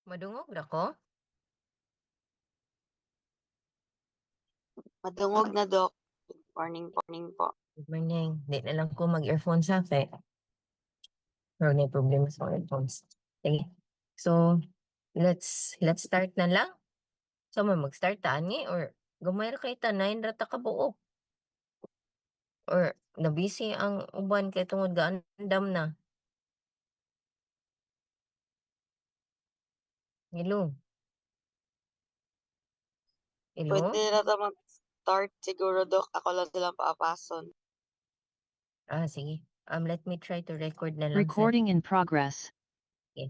Madungog na ko? Madungog na, Dok. Good morning po. Good morning. Di na lang ko mag-earphone sa kay pero may problema sa earphones. Sige. So, let's start na lang. So, mag-start ta ani or gamay ra kay tanayin ra ta ka buok. Or na-busy ang uban kay tungod gaandam na. Hello. Pwede Hello? na ta mag-start siguro, Dok. Ako lang silang paapason. Sige. Let me try to record na lang sa. Recording in progress. Okay.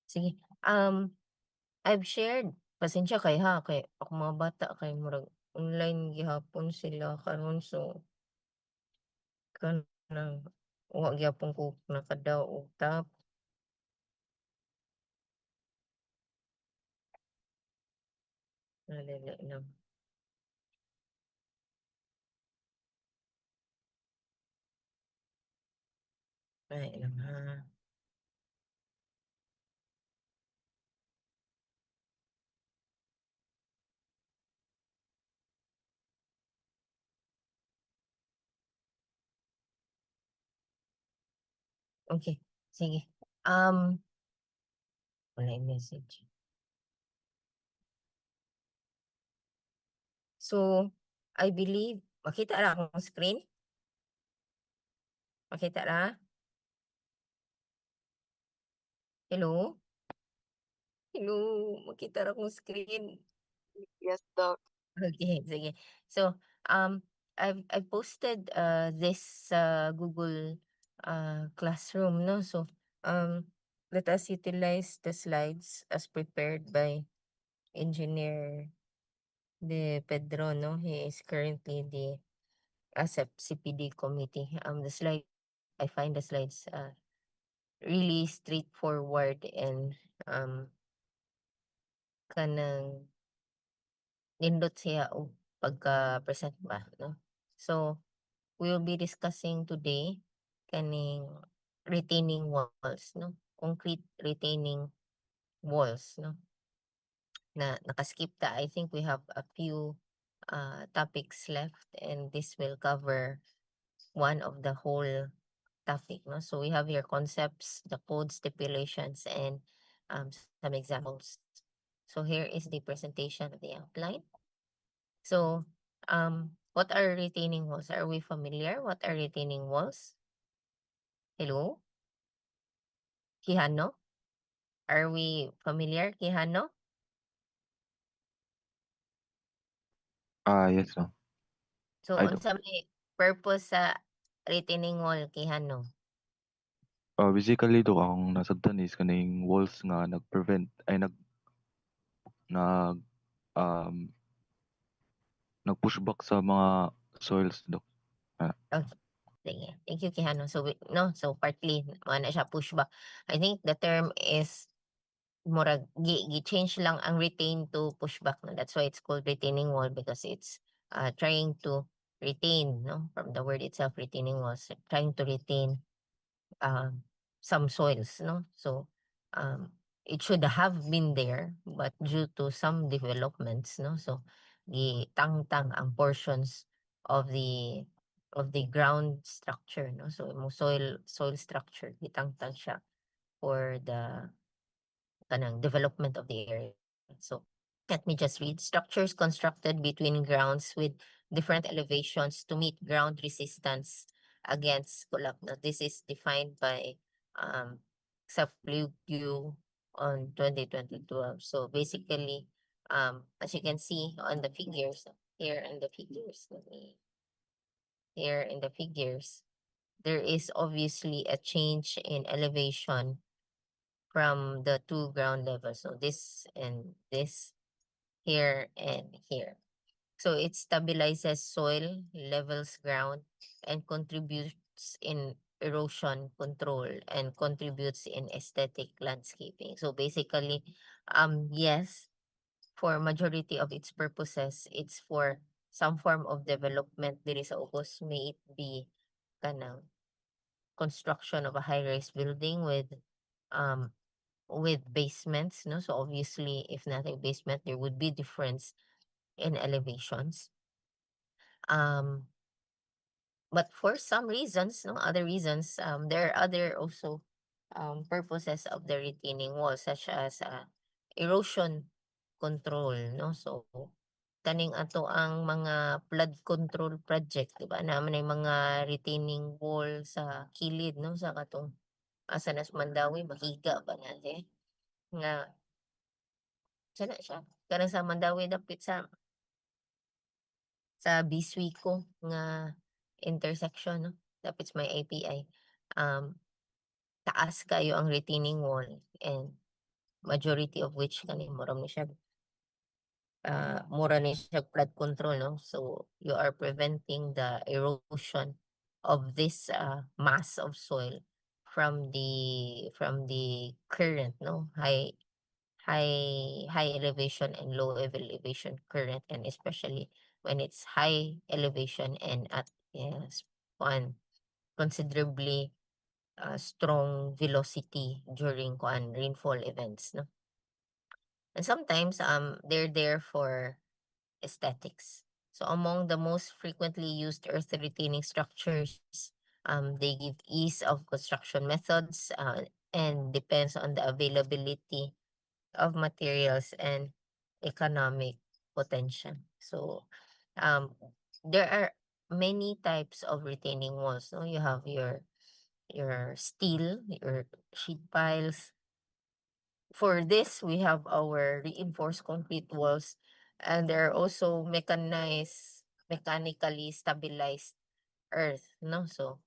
Sige. I've shared. Pasensya kay ha kay ako mga bata kay murag online gihapon sila karon so kanang wa gyapon ko nakadaog og tap dali lang. Ay lang ha. Okay, sige. Wala yung message. So, I believe makita ra akong screen? Makita ra? Hello? Hello, makita ra akong screen. Yes, Dok. Okay, sige. So, I've posted this Google Classroom, no? So, let us utilize the slides as prepared by Engineer De Pedro, no? He is currently the ASEP CPD committee. I find the slides really straightforward and kanang nindot siya og pagka-present ba, no? So, we will be discussing today kaning retaining walls, no? Concrete retaining walls, no? Na nakaskip ta. I think we have a few topics left and this will cover one of the whole topic, no? So we have here concepts, the code stipulations, and some examples. So here is the presentation of the outline. So, what are retaining walls? Are we familiar? What are retaining walls? Hello? Kihano? Are we familiar, Kihano? Yes, no. So, I do. unsa may purpose sa retaining wall, Kihano? Basically do akong nasabtan is kaning walls nga nag-prevent ay nag um nag-push back sa mga soils do. Okay. Sige. Thank you, Kihano. So, no, so partly, mga na siya pushback. I think the term is murag gi-change lang ang retain to pushback, no? That's why it's called retaining wall because it's trying to retain, no? From the word itself, retaining walls, trying to retain some soils, no? So it should have been there, but due to some developments, no? So gitangtang ang portions of the ground structure, no? So mo soil structure gitangtang siya for the kanang development of the area. So let me just read. Structures constructed between grounds with different elevations to meet ground resistance against collapse. Now, this is defined by SAPLUQ on 2012. So basically, as you can see on the figures, here in the figures, here in the figures, there is obviously a change in elevation from the two ground levels. So this and this, here and here. So it stabilizes soil, levels ground, and contributes in erosion control and contributes in aesthetic landscaping. So basically, yes, for majority of its purposes, it's for some form of development diri sa Ubos, may it be kanang construction of a high-rise building with with basements, no? So obviously, if nothing basement, there would be difference in elevations. But for some reasons, no, other reasons, there are other also purposes of the retaining wall, such as erosion control, no? So kaning ato ang mga flood control project, di ba? Naman ay mga retaining wall sa kilid, no? Sa katong asa nas Mandawi, Mahiga ba na nga sana siya. Karang sa Mandawi dapit sa Biswiko nga intersection, no? Dapit may API. Taas kayo ang retaining wall, and majority of which kani mura ni siya flood control, no? So you are preventing the erosion of this mass of soil from the current, no? High elevation and low elevation current, and especially when it's high elevation and at yes, considerably strong velocity during rainfall events, no? And sometimes they're there for aesthetics. So among the most frequently used earth retaining structures, they give ease of construction methods and depends on the availability of materials and economic potential. So there are many types of retaining walls. No, you have your steel, your sheet piles. For this, we have our reinforced concrete walls, and there are also mechanically stabilized earth, no? So,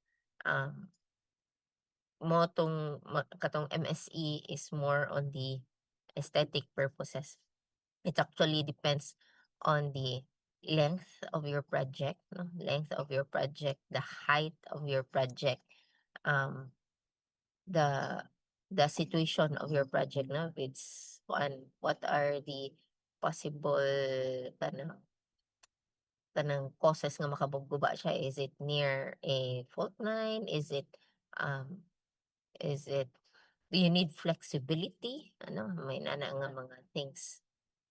katong MSE is more on the aesthetic purposes. It actually depends on the length of your project, no? Length of your project, the height of your project, um, the the situation of your project, no? It's what are the possible kanang causes nga makabugguba siya. Is it near a fault line? Um is it do you need flexibility? Ano, may nana nga mga things,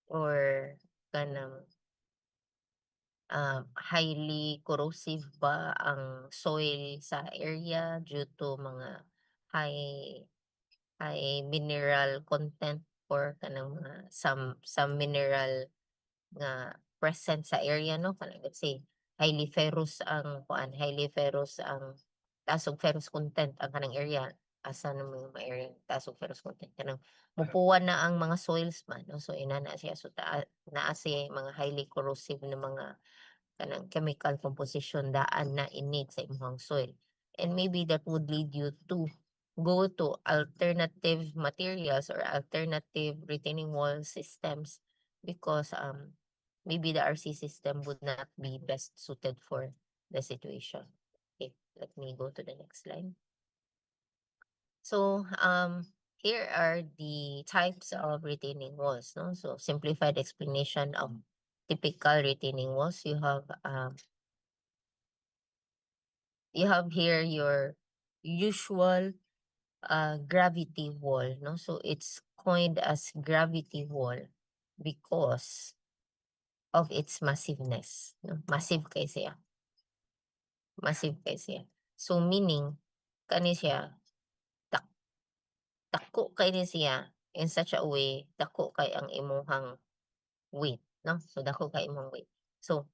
or kanang highly corrosive ba ang soil sa area due to mga high high mineral content, or kanang mga some mineral nga present sa area, no? Kanang let's say highly ferrous ang taas og ferrous content ang kanang area. Asa na mga area taas og ferrous content kanang mupuan na ang mga soils man, no? So inana siya, so naa siya mga highly corrosive na mga kanang chemical composition daan na innate sa imong soil. And maybe that would lead you to go to alternative materials or alternative retaining wall systems, because maybe the RC system would not be best suited for the situation. Okay, let me go to the next slide. So here are the types of retaining walls, no? So simplified explanation of typical retaining walls. You have here your usual gravity wall, no? So it's coined as gravity wall because of its massiveness, no? Massive kay siya. So meaning kani siya dako kay ni siya in such a way, dako kay ang imuhang weight, no? So dako kay imong weight. So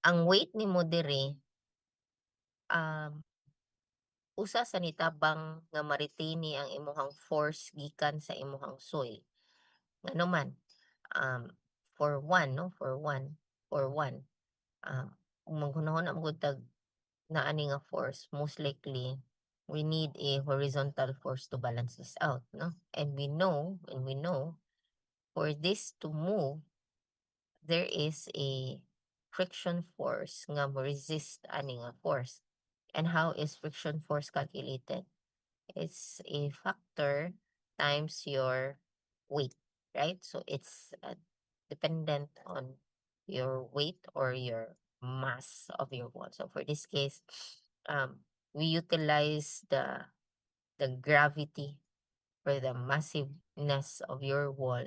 ang weight nimo diri usa sa nitabang nga ma-retain ni ang imuhang force gikan sa imuhang soil. Ngano man, for one, no, kung maghunahuna mo gud tag naa ni nga force, most likely we need a horizontal force to balance this out, no? And we know for this to move, there is a friction force nga mo resist ani nga force. And how is friction force calculated? It's a factor times your weight, right? So it's dependent on your weight or your mass of your wall. So for this case, we utilize the gravity for the massiveness of your wall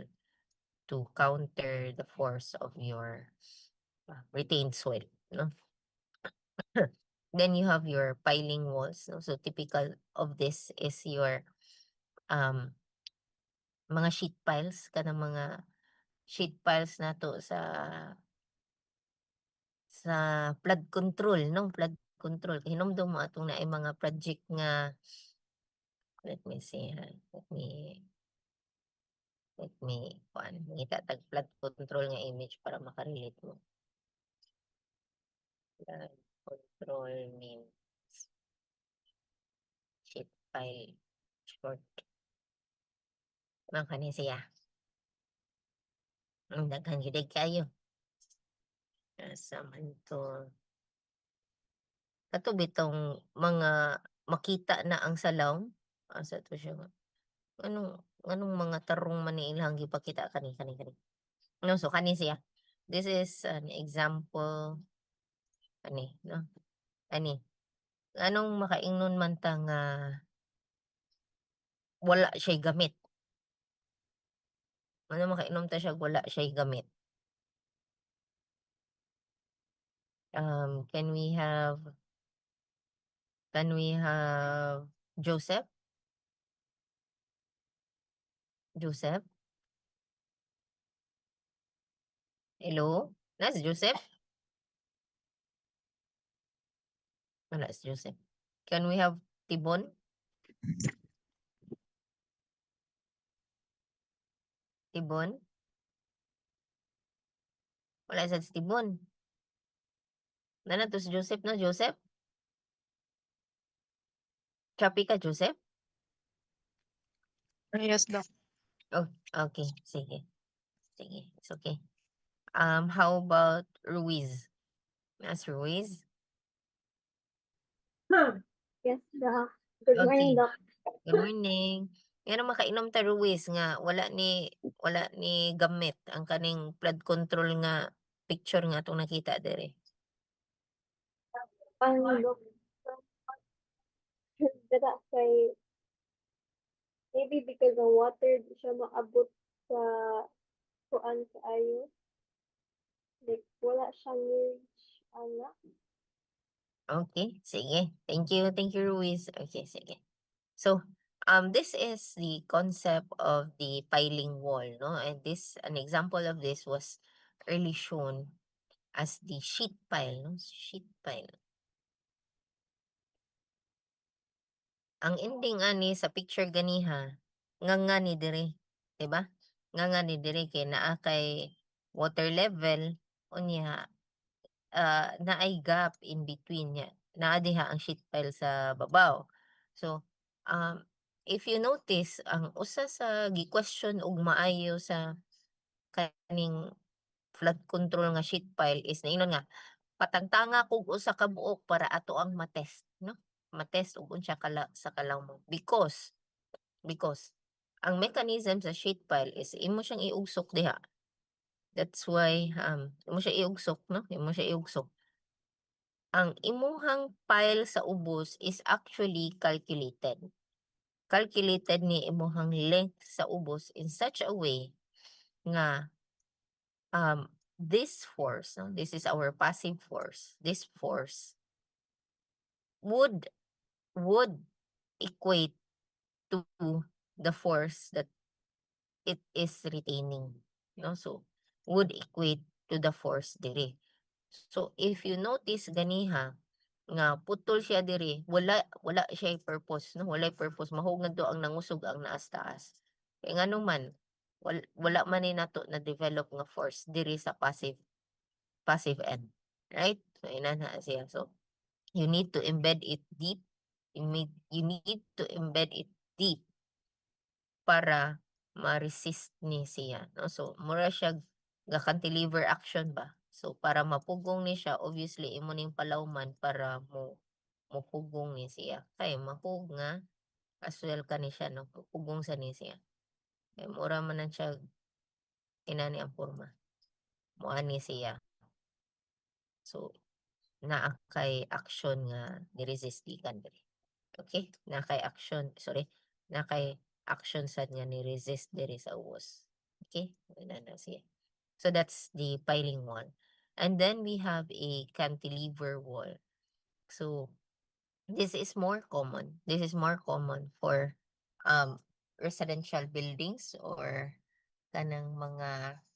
to counter the force of your retained soil, no? Then you have your piling walls, no? So typical of this is your mga sheet piles, kanang mga sheet piles nato sa flood control, no? Flood control. Hinumdum mo atong naay mga project nga, let me see, let me kuan ngita tag flood control nga image para makarelate mo. Flood control means sheet pile short. Man kani siya. Ang daghan gyud kayo. Asa man to. Kato bitong mga makita na ang salaw. Asa to siya? Anong mga tarong man ni ilang gipakita kani. No, so kani siya. This is an example kani, no? Ani. Anong makaingnon man ta nga wala siya'y gamit. Ano makainom ta siya wala siya'y gamit. Can we have Joseph? Joseph? Hello? Si Joseph? Wala si Joseph. Can we have Tibon? Tibon? Wala sa si Tibon. Nana to si Joseph, no? Joseph? Choppy ka, Joseph? Yes, Doc. Oh, okay. Sige. It's okay. How about Ruiz? Nas Ruiz? Yes, Doc. Good morning, Okay. Doc. Good morning. Ngano makainom ta Ruiz nga wala ni gamit ang kaning flood control nga picture nga itong nakita dere. Ang Doc, dada kay maybe because the water di siya maabot sa kuan sa ayo. Like, wala siyang reach, ana. Okay, sige. Thank you, Ruiz. Okay, sige. So, this is the concept of the piling wall, no? And an example of this was early shown as the sheet pile, no? Sheet pile. Ang ending ani sa picture ganiha, nga ni dire, 'di ba? Nga ni dire kay naa kay water level unya naay gap in between niya. Naa diha ang sheet pile sa babaw. So, if you notice ang usa sa gi-question og maayo sa kaning flood control nga sheet pile is naingon nga patangtanga kog usa ka buok para ato ang matest, no? Matest ug unsa sa kalawmon because ang mechanism sa sheet pile is imo siyang iugsok diha. That's why imo siya iugsok, no? Imo siya iugsok. Ang imuhang pile sa ubos is actually calculated. Calculated ni imuhang length sa ubos in such a way nga this force, no? This is our passive force. This force would equate to the force that it is retaining, no? So would equate to the force diri. So if you notice ganiha nga putol siya diri, wala siya purpose, no? Walay purpose, mahugad to ang nangusog ang naas taas. Kay ngano man wala man ni nato na develop nga force diri sa passive end, right? So ina na siya. So you need to embed it deep. You need to embed it deep para ma-resist ni siya, no? So mura siya ga-cantilever action ba. So para mapugong ni siya, obviously imo ning palawman para mupugong ni siya. Kay mahug nga aswell ka ni siya, no? Pugong sa ni siya. Kay mura man na siya inani ang porma. Moani siya. So naa kay action nga ni-resist ikan diri. Okay? Na kay action, sorry. Na kay action sad nga ni resist diri sa uwas. Okay? Wala na siya. So that's the piling wall. And then we have a cantilever wall. So this is more common. This is more common for residential buildings or kanang mga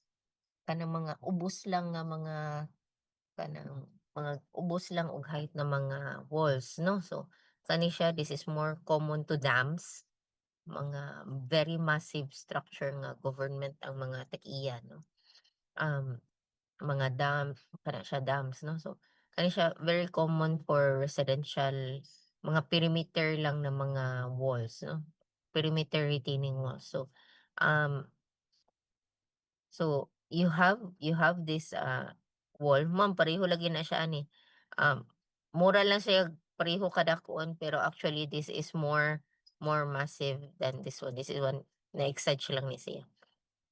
ubos lang nga mga ubos lang og height na mga walls, no? So kani siya, this is more common to dams, mga very massive structure nga government ang mga tak-iya, no? Mga kana siya dams, no? So kani siya very common for residential, mga perimeter lang na mga walls, no? Perimeter retaining walls. So you have this wall, ma'am, pareho lagi na siya ani. Mura lang siya pareho kadakon, pero actually this is more massive than this one. This is one na exage lang ni siya.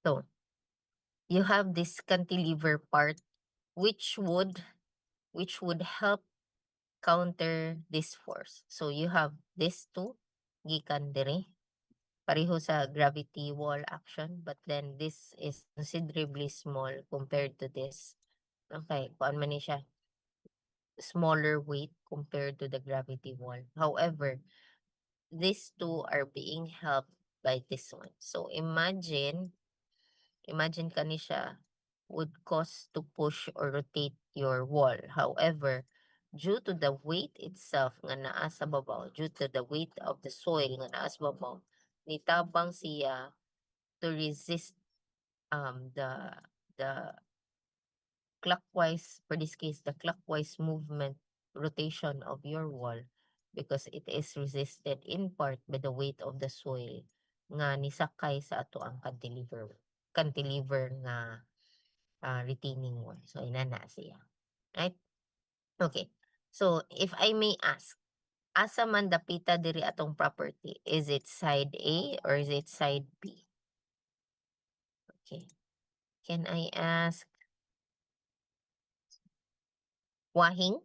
So you have this cantilever part which would help counter this force. So you have these two gikan diri pareho sa gravity wall action, but then this is considerably small compared to this. Okay, kuan man ni siya, smaller weight compared to the gravity wall. However, these two are being helped by this one. So imagine kani siya would cause to push or rotate your wall. However, due to the weight itself nga naa sa babaw, due to the weight of the soil nga naa sa babaw, nitabang siya to resist the clockwise, for this case, the clockwise movement rotation of your wall, because it is resisted in part by the weight of the soil nga nisakay sa ato ang cantilever nga retaining wall. So inana siya. Right? Okay. So if I may ask, asa man dapita diri atong property? Is it side A or is it side B? Okay. Can I ask Wahing?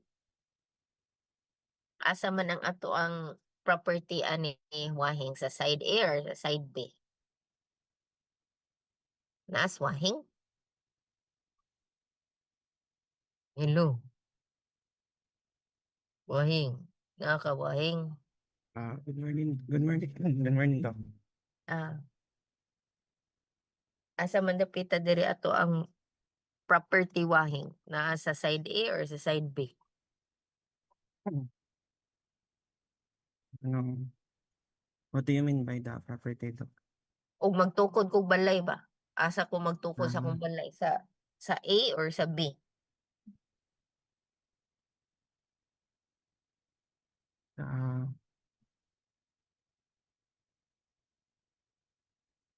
Asa man ang ato ang property ani Wahing, sa side A or sa side B? Naas Wahing? Hello. Wahing. Naka Wahing. Good morning. Good morning. Good morning, Doc. Asa man dapita diri ato ang property Wahing? Naa sa side A or sa side B? What do you mean by the property, Doc? Og magtukod kog balay ba? Asa ko magtukod sa Ah. akong balay, sa A or sa B?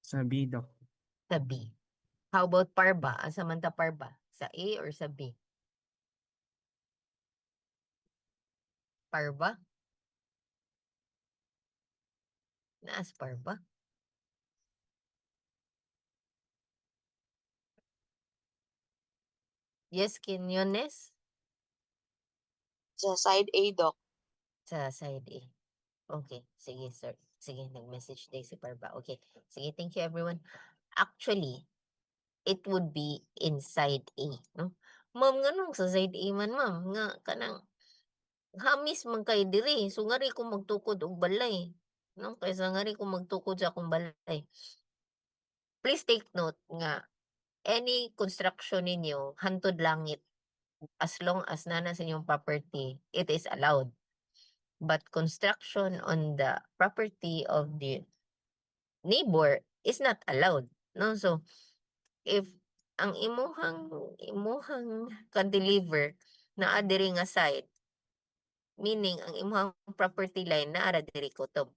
Sa B, Doc. Sa B. How about Parba? Asa man ta Parba? Sa A or sa B? Parba? Naas Parba? Yes, Quinones? Sa side A, Doc. Sa side A. Okay, sige sir. Sige, nag-message day si Parba. Okay, sige, thank you everyone. Actually, it would be inside A, no? Ma'am, nganong sa side A man, ma'am? Nga, kanang, hamis man kay diri. So, ngari ko magtukod og balay. No? Kaysa ngari ko magtukod sa akong balay. Please take note nga, any construction ninyo, hantod langit. As long as nana sa inyong property, it is allowed. But construction on the property of the neighbor is not allowed, no? So if ang imuhang cantilever naa diri nga side, meaning ang imuhang property line naa ra diri kutob,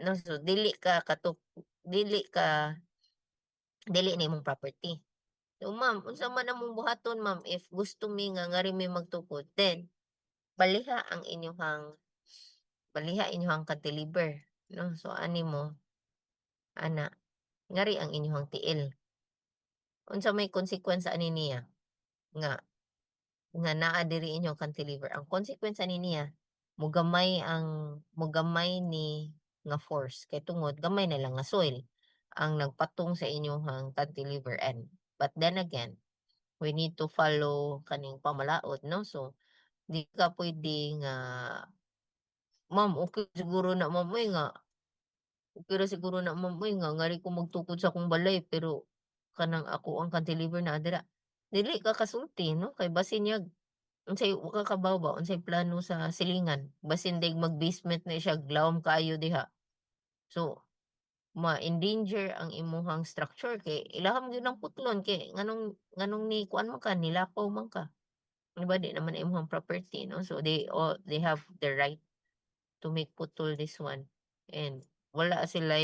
no? So dili ni imong property. So ma'am, unsa man among buhaton, ma'am, if gusto mi nga ngari mi magtukod, then baliha inyong cantilever, no? So ani mo ana ngari ang inyong tiil. Unsa may consequence ani niya nga naa diri inyong cantilever. Ang consequence ani niya mugamay ni nga force kay tungod gamay na lang nga soil ang nagpatong sa inyong cantilever end. But then again, we need to follow kaning pamalaod, no? So, di ka pwede nga, ma'am, okay siguro na ma'am uy nga, okay ra siguro na ma'am uy nga, ngari ko magtukod sa akong balay pero kanang ako ang cantilever na dira. Dili ka kasulti, no? Kay basin niya unsay wa ka kabaw ba unsay plano sa silingan basin daig mag-basement na siya glawom kaayo diha. So, ma-endanger ang imuhang structure kay ilaham gyud ang putlon kay nganong ni kuan man ka nilapaw man ka. Di ba di naman imong property, no? So they have the right to make putol this one. And wala sila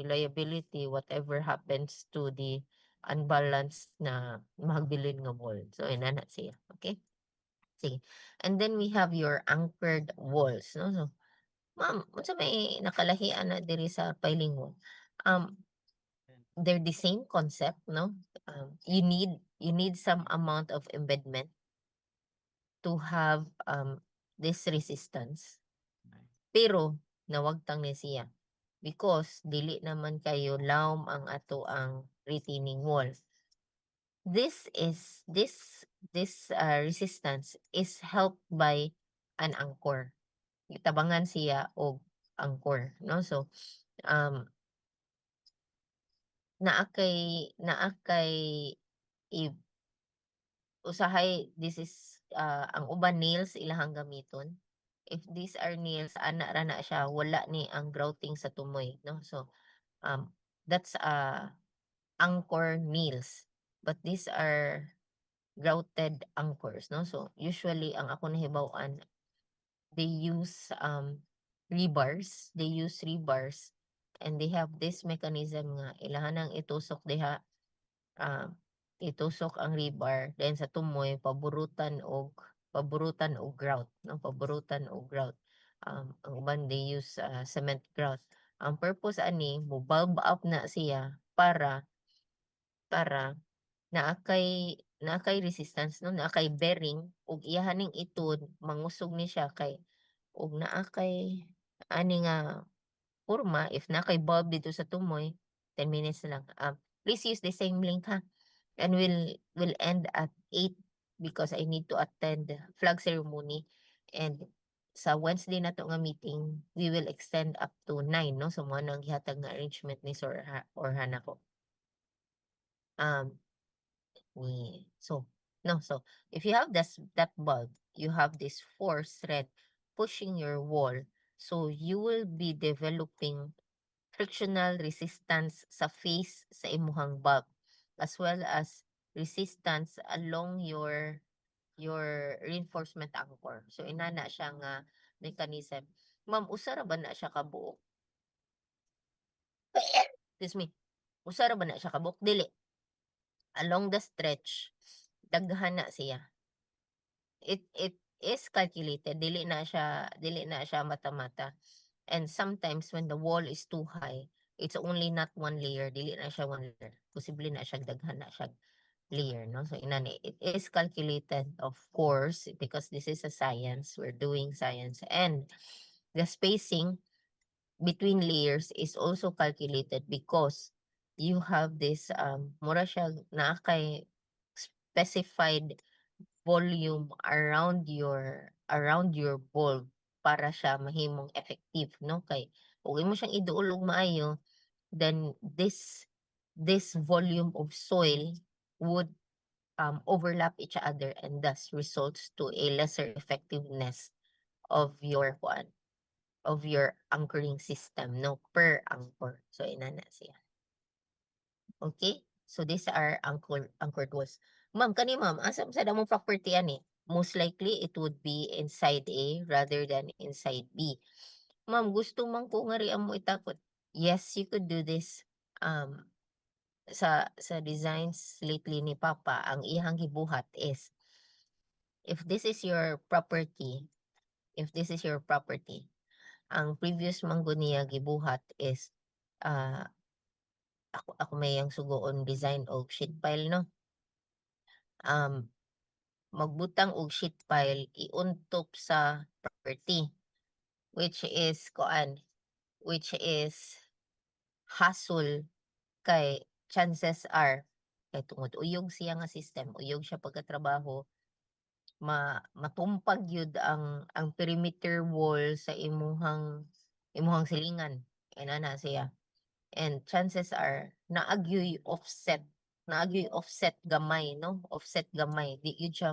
liability whatever happens to the unbalanced na mahagbilin nga wall. So inana siya. Okay? Sige. And then we have your anchored walls, no? So, ma'am, unsa may nakalahian na diri sa piling wall? They're the same concept, no? You need some amount of embedment to have this resistance. Pero nawagtang ni siya because dili naman kayo lawom ang ato ang retaining wall. This resistance is helped by an anchor. Gitabangan siya og anchor, no? So naa kay usahay this is ang uban nails ilahang gamiton. If these are nails ana ra na siya wala ni ang grouting sa tumoy, no? So that's anchor nails, but these are grouted anchors, no? So usually ang ako nahibaw-an they use rebars and they have this mechanism nga ilahan itusok diha itusok ang rebar then sa tumoy paburutan og grout, no? Paburutan og grout. Ang uban they use cement grout. Ang purpose ani mo bulb up na siya para naakay resistance, no? Naakay bearing ug iyahaning itud mangusog ni siya kay ug naakay ani nga porma if naakay bulb dito sa tumoy 10 minutes na lang. Please use the same link ha. And we'll end at 8 because I need to attend flag ceremony and sa Wednesday na to nga meeting we will extend up to 9, no? So mo nang gihatag nga arrangement ni Sir Orhan ako. So if you have that bulb, you have this force thread pushing your wall, so you will be developing frictional resistance sa face sa imuhang bulb as well as resistance along your reinforcement anchor. So inana siya nga mechanism. Ma'am, usa ra ba na siya kabuok? Excuse me. Usa ra ba na siya kabuok? Dili. Along the stretch, daghan na siya. It is calculated, dili na siya mata-mata. And sometimes when the wall is too high, it's only not one layer, dili na siya one layer. Posible na siya daghan na siya layer, no? So inani, it is calculated of course because this is a science, we're doing science, and the spacing between layers is also calculated because you have this mura siya na kay specified volume around your bulb para siya mahimong effective, no? Kay ug imo siyang iduol og maayo, then this volume of soil would overlap each other and thus results to a lesser effectiveness of your anchoring system, no, per anchor. So inana siya. Okay? So these are anchored walls. Ma'am, asa sa damong property ani? Most likely it would be inside A rather than inside B. Ma'am, gusto man ko nga riyan mo itakot. Yes, you could do this. Sa designs lately ni Papa, ang ihang gibuhat is if this is your property, ang previous manggo niya gibuhat is ako may ang sugoon design og sheet pile, no? Magbutang og sheet pile iuntop sa property which is which is hassle kay chances are kay tungod uyog siya nga system, uyog siya pagkatrabaho, matumpag yun ang perimeter wall sa imuhang silingan. Inana siya. And chances are naagyoy offset gamay, no? Offset gamay. Di yun siya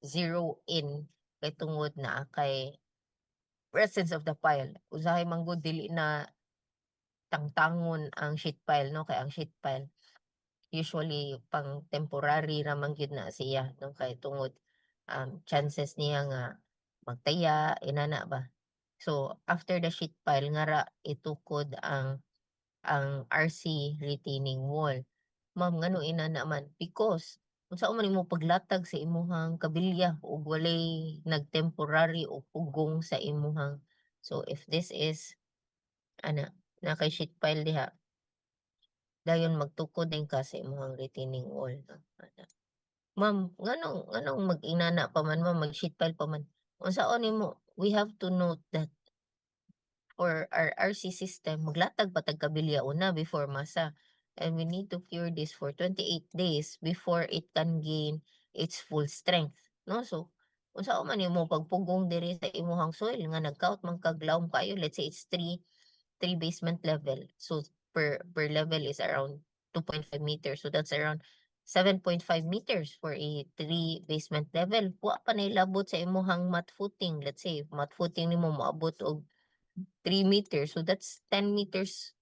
zero in kay tungod na kay presence of the pile. Usahay manggod dili na tangtangon ang sheet pile, no? Kay ang sheet pile usually pang temporary ramang gyud na siya, no? Kay tungod chances niya nga magtaya, inana ba? So after the sheet pile nga ra itukod ang RC retaining wall. Ma'am ngano inana man? Because unsa man nimo paglatag sa imuhang kabilya ug walay nagtemporary o pugong sa imuhang. So if this is ana na kay sheet pile diha, dayon magtukod din ka sa imuhang retaining wall, no? Ana. Ma'am, nganong mag-inana pa man ma'am, mag-sheet pile pa man. Unsaon nimo, we have to note that for our RC system, maglatag pa tag kabilya una before masa. And we need to cure this for 28 days before it can gain its full strength, no? So, unsaon man nimo pagpugong diri sa imuhang soil nga nagkaut man kag lawom kayo, let's say it's 3 basement level. So per level is around 2.5 meters. So that's around 7.5 meters for a 3 basement level. Wa pa nailabot sa imuhang mat footing. Let's say mat footing nimo moabot og 3 meters. So that's 10 meters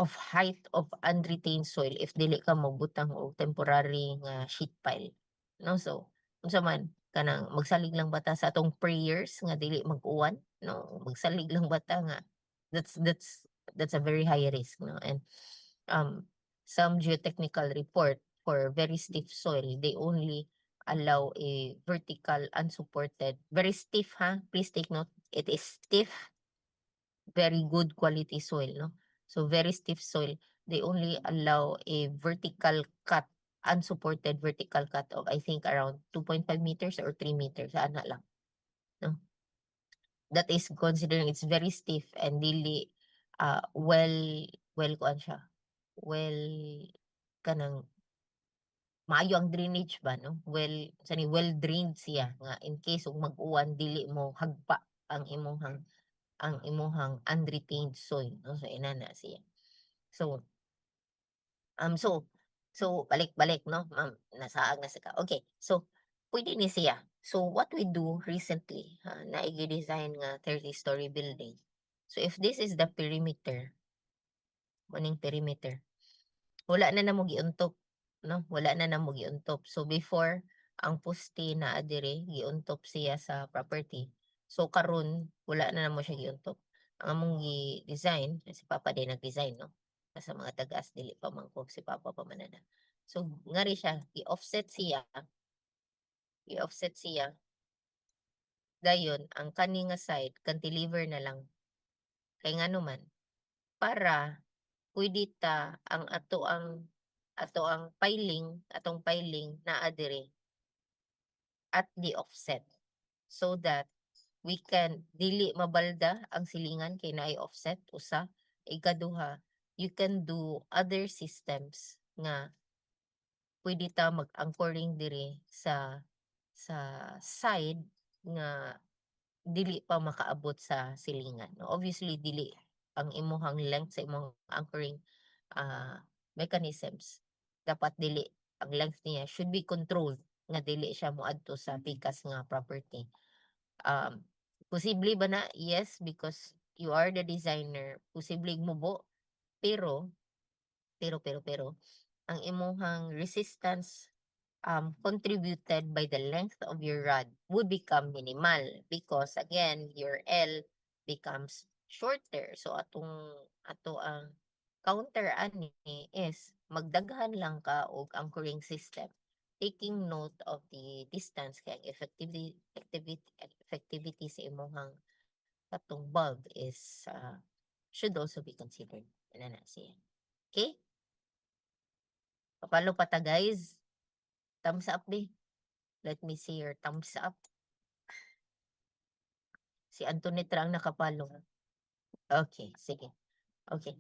of height of unretained soil if dili ka magbutang og temporary nga sheet pile. No, so unsa man kanang magsalig lang bata sa atong prayers nga dili mag-uwan, no? Magsalig lang bata nga that's a very high risk, no? And some geotechnical report for very stiff soil, they only allow a vertical unsupported, very stiff, ha? Please take note, it is stiff, very good quality soil, no? So very stiff soil, they only allow a vertical cut, unsupported vertical cut of I think around 2.5 meters or 3 meters, ana lang, no? That is considering it's very stiff and dili well kuan siya. Well kanang maayo ang drainage ba, no? Well drained siya nga in case ug mag-uwan dili mo hagpa ang imuhang unretained soil, no? So inana siya. So balik-balik, no, ma'am, nasaag na sa ka. Okay, so pwede ni siya. So what we do recently, na i-design nga 30-story building. So if this is the perimeter, muning perimeter, wala na namo giuntop, no? Wala na namo giuntop. So before ang poste naa diri giuntop siya sa property. So karon wala na namo siya giuntop. Ang among gi-design, si Papa din nag-design, no? Sa mga tagas dili pa man ko si Papa pa man na. So ngari siya i-offset siya. Dayon ang kani nga side cantilever na lang. Kay ngano man para pwede ta ang atong piling naa diri at the offset so that we can dili mabalda ang silingan kay naay offset usa. Ikaduha, you can do other systems nga pwede ta mag-anchoring diri sa side nga dili pa makaabot sa silingan, no? Obviously dili ang imuhang length sa imong anchoring mechanisms dapat dili ang length niya should be controlled nga dili siya moadto sa pikas nga property. Posible ba na? Yes, because you are the designer. Posible mubo pero ang imuhang resistance contributed by the length of your rod would become minimal because again your L becomes shorter. So ato ang counter ani is magdaghan lang ka og anchoring system taking note of the distance kay effectivity sa imong katong bulb is should also be considered. Ano na siya. Okay? Papalo pa ta guys. Thumbs up be. Let me see your thumbs up. Si Antoinette ang nakapalo. Okay, sige. Okay.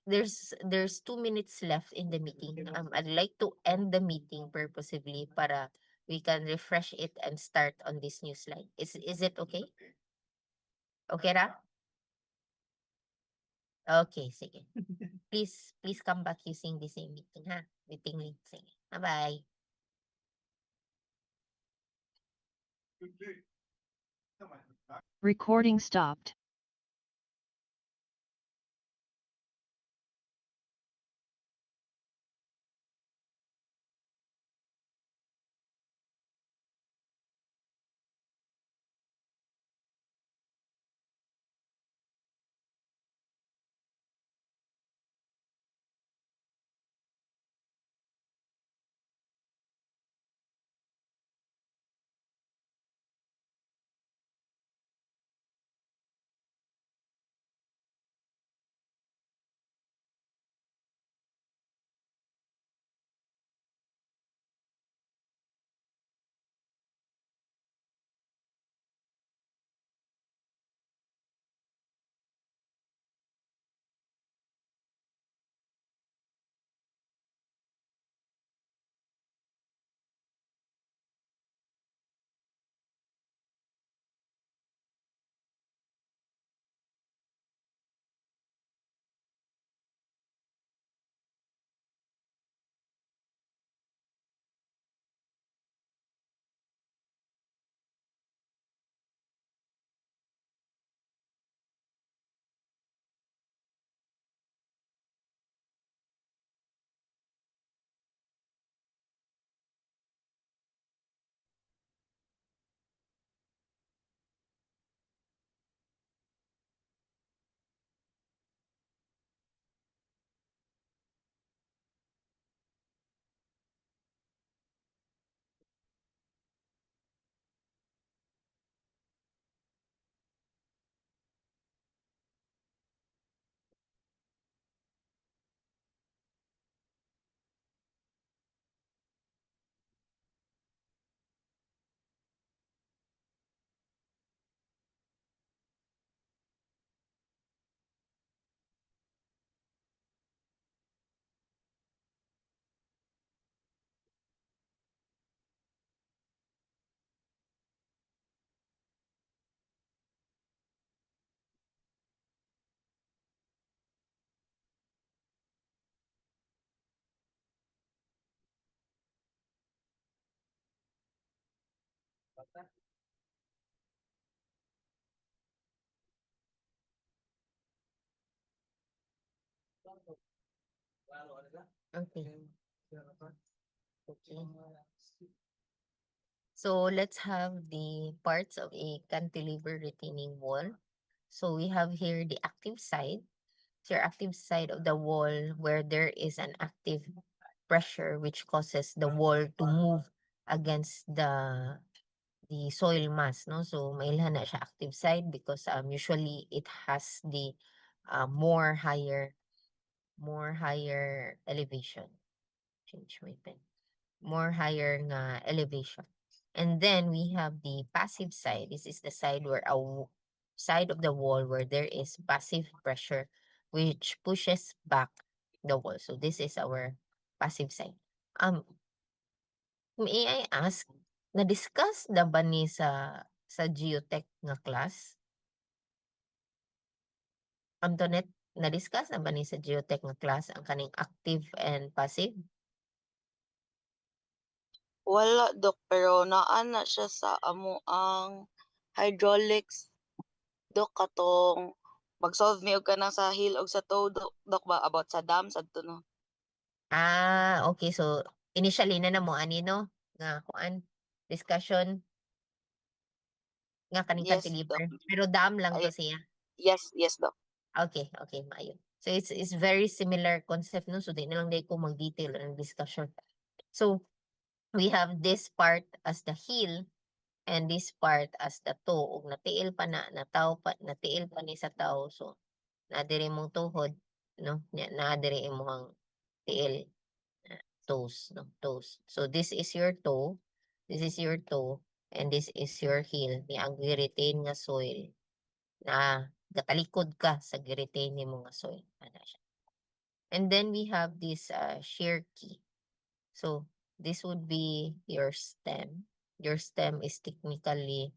There's 2 minutes left in the meeting. I'd like to end the meeting purposively para we can refresh it and start on this new slide. Is it okay? Okay ra? Okay, sige. Please come back using the same meeting ha. Meeting link. Sige. Bye-bye. Recording stopped. Okay. Okay. So let's have the parts of a cantilever retaining wall. So we have here the active side. So your active side of the wall where there is an active pressure which causes the wall to move against the soil mass, no? So mailhan na siya active side because usually it has the more higher elevation. Change my pen. More higher nga elevation. And then we have the passive side. This is the side where side of the wall where there is passive pressure which pushes back the wall. So this is our passive side. May I ask, na-discuss na ba ni sa geotech nga class? Antoinette, na-discuss na ba ni sa geotech nga class ang kaning active and passive? Wala, Dok, pero naa na siya sa amo ang hydraulics. Dok, katong mag-solve mi og kanang sa hill og sa tow, Dok ba? About sa dam, sa no? Okay. So, initially na namo ani no? Nga kuan discussion nga kaning Yes, Dok. cantilever. Pero dam lang to Ay, siya. yes, Dok. Okay, maayo. So it's very similar concept no. So di na lang day ko mag-detail ang discussion. So we have this part as the heel and this part as the toe. Ug natiil pa natiil pa ni sa tao. So nadiri mong tuhod no. Nadiri imong tiil. Toes, no? Toes. So this is your toe, this is your toe, and this is your heel. Ni ang retain nga soil na gatalikod ka sa gi-retain nimo nga soil, ana siya. And then we have this shear key. So this would be your stem. Your stem is technically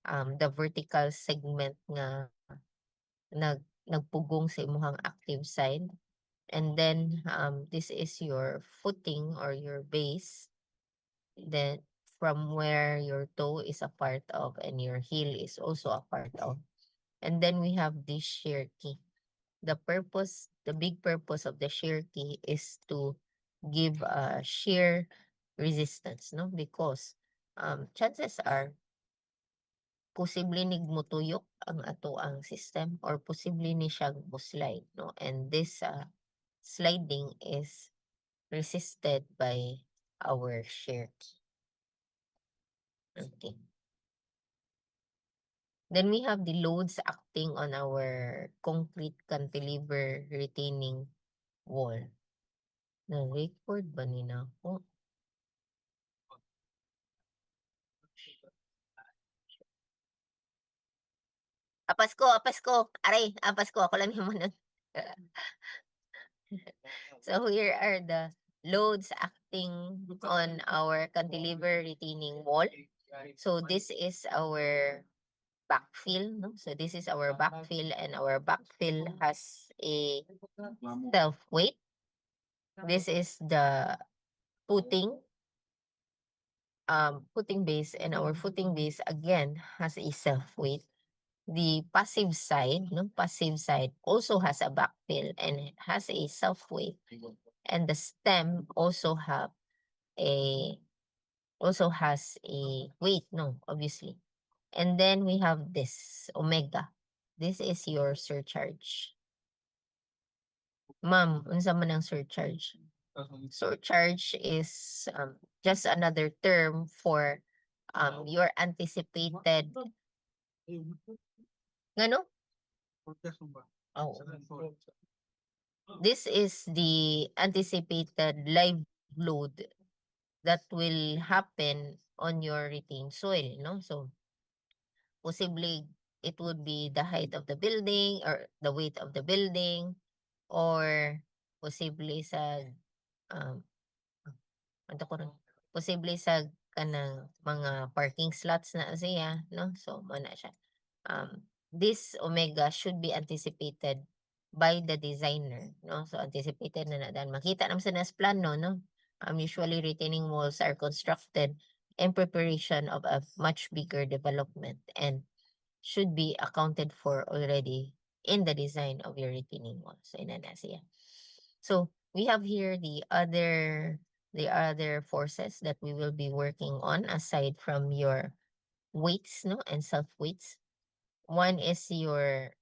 the vertical segment nga nagpugong sa imong active side. And then this is your footing or your base. Then from where your toe is a part of and your heel is also a part of. And then we have this shear key. The big purpose of the shear key is to give shear resistance, no? Because chances are posible nig motuyok ang ato ang system or posible ni siya slide, no? And this sliding is resisted by our shear key. Okay. Then we have the loads acting on our concrete cantilever retaining wall. Na-record ba nina ako? Apas ko. Aray, apas ko. Ako lang naman nun. So here are the loads acting on our cantilever retaining wall. So this is our backfill, no? So this is our backfill, and our backfill has a self weight. This is the footing base, and our footing base again has a self weight. The passive side also has a backfill and it has a self weight, and the stem also has a weight, no, obviously. And then we have this omega. This is your surcharge. Ma'am, unsa man ang surcharge? Surcharge is just another term for your anticipated ngano? Oh. This is the anticipated live load that will happen on your retained soil, no? So possibly it would be the height of the building or the weight of the building, or possibly sa ano ko rin, posible sa kanang mga parking slots na siya, no? So mo na siya. This omega should be anticipated by the designer, no? So anticipated na dan makita naman sa nas plano, no? Usually retaining walls are constructed in preparation of a much bigger development and should be accounted for already in the design of your retaining wall. So ina na siya. So we have here the other forces that we will be working on aside from your weights, no, and self weights. One is your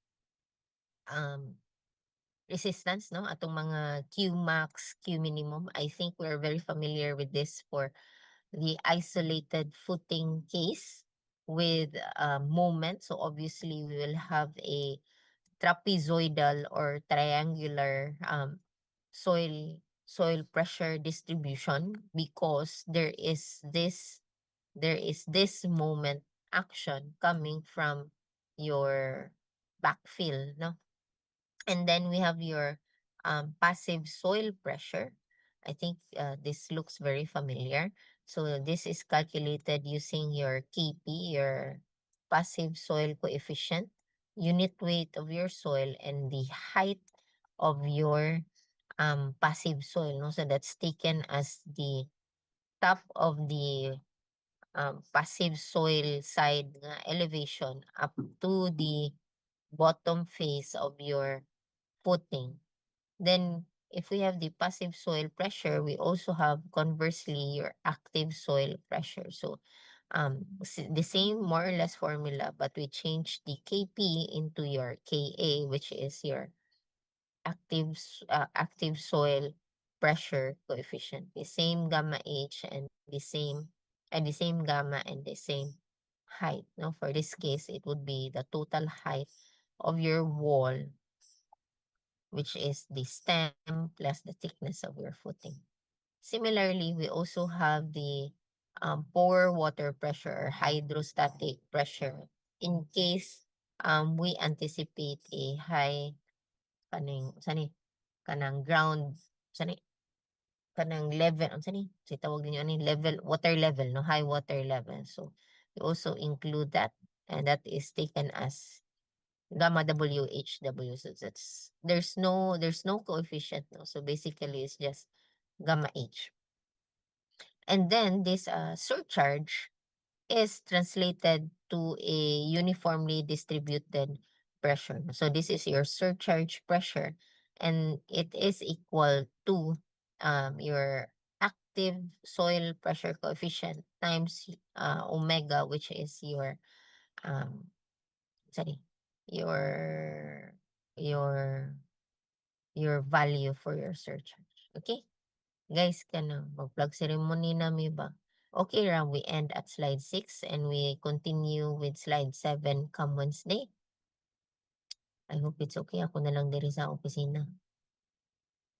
resistance, no, atong mga Q max, Q minimum. I think we're very familiar with this for the isolated footing case with moment. So obviously we will have a trapezoidal or triangular soil pressure distribution because there is this moment action coming from your backfill, no? And then we have your passive soil pressure. I think this looks very familiar. So this is calculated using your KP, your passive soil coefficient, unit weight of your soil, and the height of your passive soil, no? So that's taken as the top of the passive soil side nga elevation up to the bottom face of your footing. Then if we have the passive soil pressure, we also have conversely your active soil pressure. So the same more or less formula, but we change the KP into your KA, which is your active soil pressure coefficient. The same gamma H and the same gamma and the same height. No, for this case, it would be the total height of your wall, which is the stem plus the thickness of your footing. Similarly, we also have the pore water pressure or hydrostatic pressure in case we anticipate a high kanang ground kanang level say tawag ninyo level water level no high water level. So we also include that, and that is taken as gamma WHW. So there's no coefficient, no. So basically it's just gamma H. And then this surcharge is translated to a uniformly distributed pressure. So this is your surcharge pressure, and it is equal to your active soil pressure coefficient times omega, which is your um your your value for your surcharge. Okay? Guys, mag-plug ceremony na mi ba? Okay ra, we end at slide 6 and we continue with slide 7 come Wednesday. I hope it's okay. Ako na lang diri sa opisina.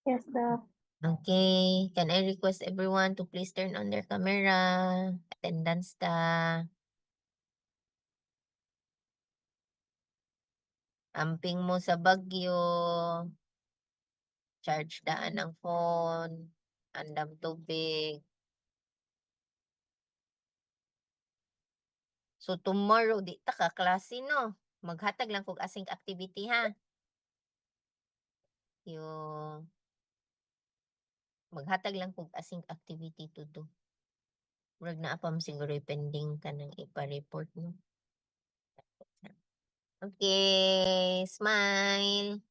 Yes, Doc. Okay, can I request everyone to please turn on their camera? Attendance ta. Amping mo sa bagyo. Charge daan ang phone. Andam tubig. So tomorrow di ta ka klase no. Maghatag lang kog async activity ha. Yung maghatag lang kog async activity to do. Murag na apam siguro pending ka nang ipa-report no. Okay, smile.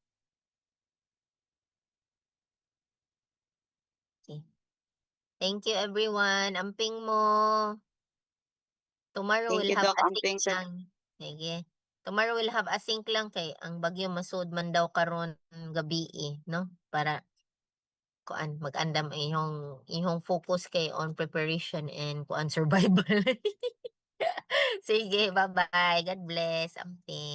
Okay. Thank you everyone. Amping mo. Tomorrow Thank we'll you, have Doc. async Amping sa lang. Sige. Tomorrow we'll have async lang kay ang bagyo masud man daw karon gabi no? Para kuan mag-andam ihong focus kay on preparation and kuan survival. Sige, bye-bye. God bless. Amping.